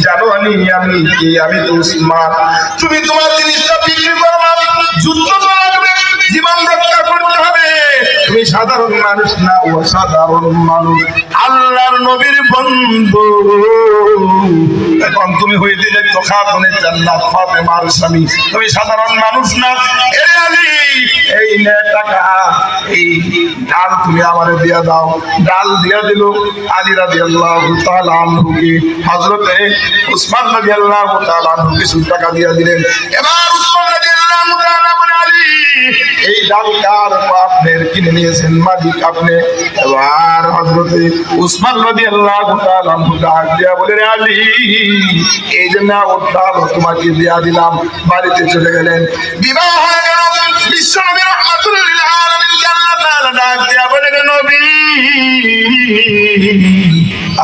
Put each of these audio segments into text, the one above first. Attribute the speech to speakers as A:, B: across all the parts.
A: জানো আমি কি? আমি তো উসমান। তুমি তোমার জিনিসটা বিক্রি করবা, যুদ্ধ লাগবে, জীবন রক্ষা করতে হবে। তুমি সাধারণ মানুষ না, অসাধারণ মানুষ, আল্লাহর নবীর বন্ধু। এখন তুমি হইতে যাচ্ছ খাতুনে জান্নাত, ফাতেমার স্বামী। তুমি সাধারণ মানুষ না। এ আলী, এই নে টাকা, এই ডাল তুমি আমারে দিয়া দাও। ডাল দিয়া দিল আলী রাদিয়াল্লাহু তাআলা আনহুকে। হযরতে উসমান রাদিয়াল্লাহু তাআলা আনহু কিছু টাকা দিয়া দিলেন। এবার উসমান রাদিয়াল্লাহু তাআলা বলে, আলী, এই ডাল কার? আপনার কিনে নিয়েছেন, মালিক আপনি। এবার হযরতে উসমান রাদিয়াল্লাহু তাআলা আনহু ডাক দিয়া বলে, আলী, এই জন্য ওর ডাল তোমাকে দিয়া দিলাম। বাড়িতে চলে গেলেন, বিবাহ হয়ে গেল। বিশ্বনবী রাহমাতুল লিল আলামিন আল্লাহ তাআলা ডাক দিয়া বলে, নবী,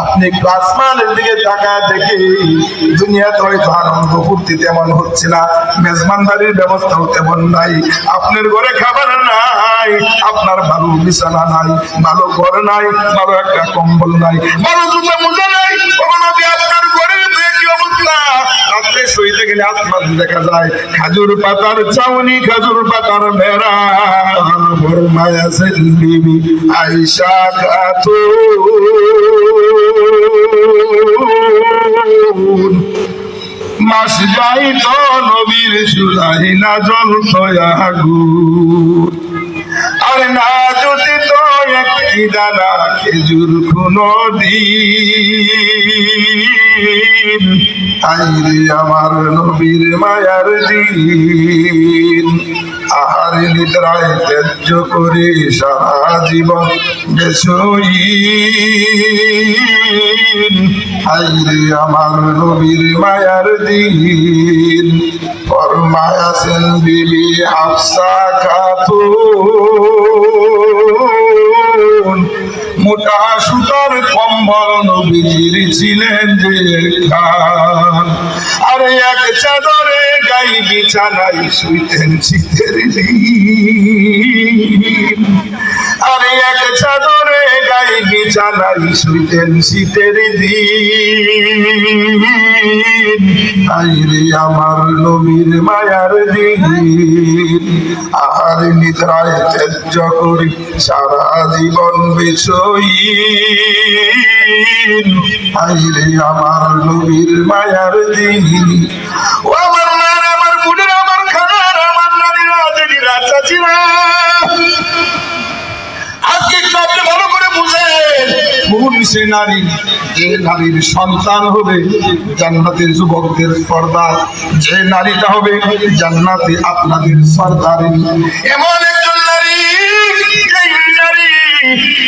A: আপনি একটু আসমানের দিকে তাকায় দেখে, দুনিয়াতে হয়তো আনন্দ ফুর্তি তেমন হচ্ছে না, মেজবানদারির ব্যবস্থাও তেমন নাই, আপনার ঘরে খাবার নাই, আপনার ভালো বিছানা নাই, ভালো ঘর নাই, ভালো একটা কম্বল নাই, ভালো জুতা মোজা নাই। আপনার ঘরের কি অবস্থা? রাত্রে শুইতে গেলে আসমান দেখা যায়, খাজুর পাতার চাউনি, খাজুর পাতার বেড়া। ফরমায় আছেন বিবি আয়েশা খাতুন, মাস যাইত নবীর চুলাই না জ্বলত আগুন, আর না যদি তো একটি দানা খেজুর কোনদিন। আইরে আমার নবীর মায়ার দিন, আহার নিদ্রায় ত্যায্য করে সারা জীবন বেসইন। আইরে আমার নবীর মায়ার দিন। ফরমায় আছেন বিবি হাফসা খাতুন, মোটা সুতার কম্বল নবীর ছিলেন যে খান, আর এক চাদরে গাই বিছানায় শুইতেন শীতের দিন, আর এক চাদরে গাই বিছানায় শুইতেন শীতের দিন। আইরে আমার নবীর মায়ার দিন, আর নিদ্রায় ত্যায্য করি সারা জীবন বেসইন। আইরে আমার নবীর মায়ার দিন। ও আমার মায়ের, আমার বোনের, আমার খানার, আমার নারীরা, জেঠিরা, চাচিরা, আজকে একটু আপনি ভালো করে বুঝেন, কোন সে নারী, যে নারীর সন্তান হবে জান্নাতের যুবকদের সর্দার, যে নারীটা হবে জান্নাতে আপনাদের সর্দারিনী, এমন একজন নারী, যেই নারী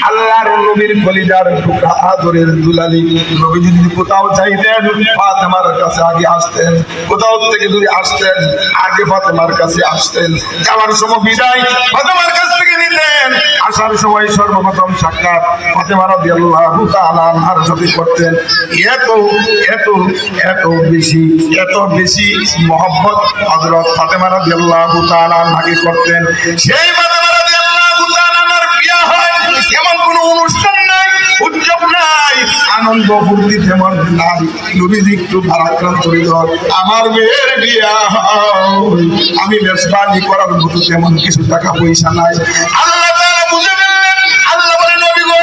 A: আল্লাহর নবীর কলিজার টুকরা, আদরের দুলালি। নবী যদি কোথাও চাইতেন, ফাতেমার কাছে আগে আসতেন, কোথাও থেকে যদি আসতেন, আগে ফাতেমার কাছে আসতেন। যাওয়ার সময় বিদায় ফাতেমার কাছ থেকে নিতেন, আসার সময় সর্বপ্রথম সাক্ষাৎ ফাতেমা রাদিয়াল্লাহু তাআলা আনহার সাথে করতেন। এত এত এত বেশি মহব্বত হযরত ফাতেমা রাদিয়াল্লাহু তাআলা আনহাকে করতেন। সেই ফাতেমা রাদিয়াল্লাহু তাআলা আনহার বিয়ে হয়, এমন কোনো অনুষ্ঠান নাই, উৎসব নাই, আনন্দ ফুর্তি তেমন নাই। নবীজি একটু ভারাক্রান্ত হৃদয়, আমার মেয়ের বিয়ে হয়, আমি মেজবানি করার মতো তেমন কিছু টাকা পয়সা নাই। আল্লাহ তাআলা বুঝে ফেললেন। আল্লাহ বলে, নবী গো,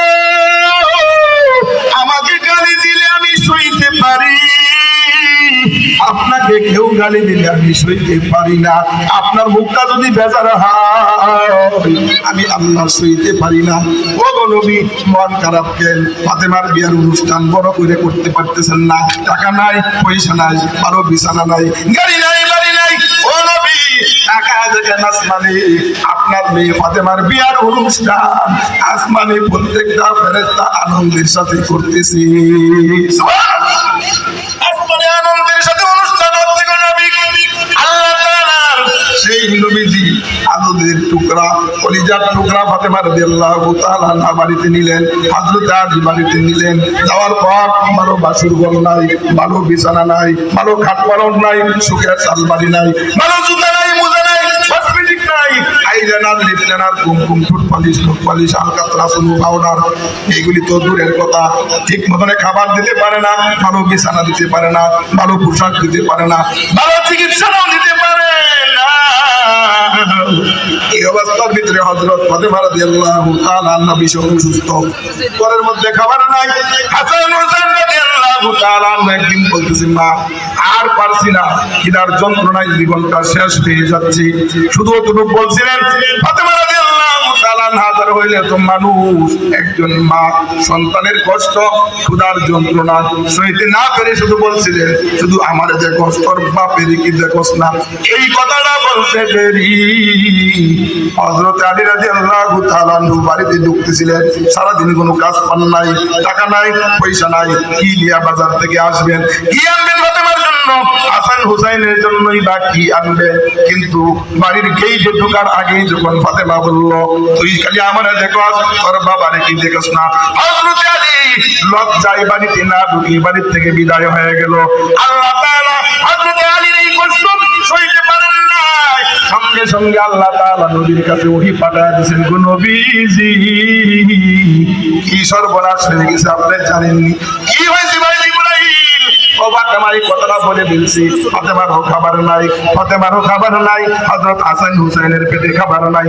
A: আমাকে গালি দিলে আমি সইতে পারি, আপনাকে কেউ গালি দিলে আমি সইতে পারি না। আপনার মুখটা যদি বেজার হয়, আমি আল্লাহ সইতে পারি না। ও গো নবী, মন খারাপ কেন? ফাতেমার বিয়ার অনুষ্ঠান বড় করে করতে পারতেছেন না, টাকা নাই, পয়সা নাই, আরো বিছানা নাই, গাড়ি নাই, বাড়ি নাই। ও নবী, টাকা দেখেন আসমানে, আপনার মেয়ে ফাতেমার বিয়ার অনুষ্ঠান আসমানে প্রত্যেকটা ফেরেশতা আনন্দের সাথে করতেছে। আসমানে আনন্দের সাথে অনুষ্ঠান হচ্ছে। নবী আল্লাহ তাআলার সেই নবীজি আদরের টুকরা, কলিজার টুকরা ফাতেমা রাদিয়াল্লাহু তাআলা আনহা বাড়িতে নিলেন, হযরত আলী বাড়িতে নিলেন। যাওয়ার পর ভালো বাসুর ঘর নাই, ভালো বিছানা নাই, ভালো খাট পালন নাই, সুখের চাল বাড়ি নাই, ভালো জুতা নাই, মোজা নাই, কসমেটিক নাই। আইলাইনার, লিপলাইনার, কুমকুম, ফুট পালিশ, ঠোঁট পালিশ, আলকাতরা, চুল পাউডার, এইগুলি তো দূরের কথা, ঠিক মতনে খাবার দিতে পারে না, ভালো বিছানা দিতে পারে না, ভালো পোশাক দিতে পারে না, ভালো চিকিৎসাও দিতে পারে না। এই অবস্থার ভিতরে হযরত ফাতেমা রাদিয়াল্লাহু তাআলা আনহা ভীষণ অসুস্থ, ঘরের মধ্যে খাবার নাই। হাসান হোসেন রাদিয়াল্লাহু তাআলা আনহু একদিন বলতেছেন, মা আর পারছি না, খিদার যন্ত্রণায় জীবনটা শেষ হয়ে যাচ্ছে। শুধু এতটুকু বলছিলেন। ফাতেমা রাদিয়াল্লাহু তাআলা হাজার হইলে তো মানুষ, একজন মা সন্তানের কষ্ট, ক্ষুধার যন্ত্রণা সইতে না পেরে শুধু বলছিলেন, শুধু আমার দেখোস, তোর বাপের কি দেখোস না। এই কথাটা বলতে দেরি হযরত আলী রাদিয়াল্লাহু তাআলা আনহু বাড়িতে ঢুকতেছিলেন। সারাদিন কোনো কাজ পান নাই, টাকা নাই, পয়সা নাই, কি নিয়ে বাজার থেকে আসবেন, কি আনবেন ফাতেমার জন্য, হাসান হুসাইনের জন্যই বা কি আনবেন। কিন্তু বাড়ির গেইটে ঢোকার আগেই যখন ফাতেমা বলল, তুই খালি আমারে দেখোস, তোর বাবারে কি দেখোস না, হযরত আলী লজ্জায় বাড়িতে না ঢুকে বাড়ির থেকে বিদায় হয়ে গেল। আল্লাহ তাআলা হযরত আলীর এই কষ্ট সইতে পারেন না, সঙ্গে সঙ্গে আল্লাহ তাআলা নবীর কাছে ওহী পাঠায় দিয়েছেন, গো নবীজি কি সর্বনাশ হয়ে গেছে আপনি জানেননি, কি হয়েছে ভাই ইব্রাহিম? ও ফাতেমা এই কথাটা বলে দিয়েছি, ফাতেমারও খাবার নাই, ফাতেমারও খাবার নাই, হযরত হাসান হুসাইনের পেটে খাবার নাই।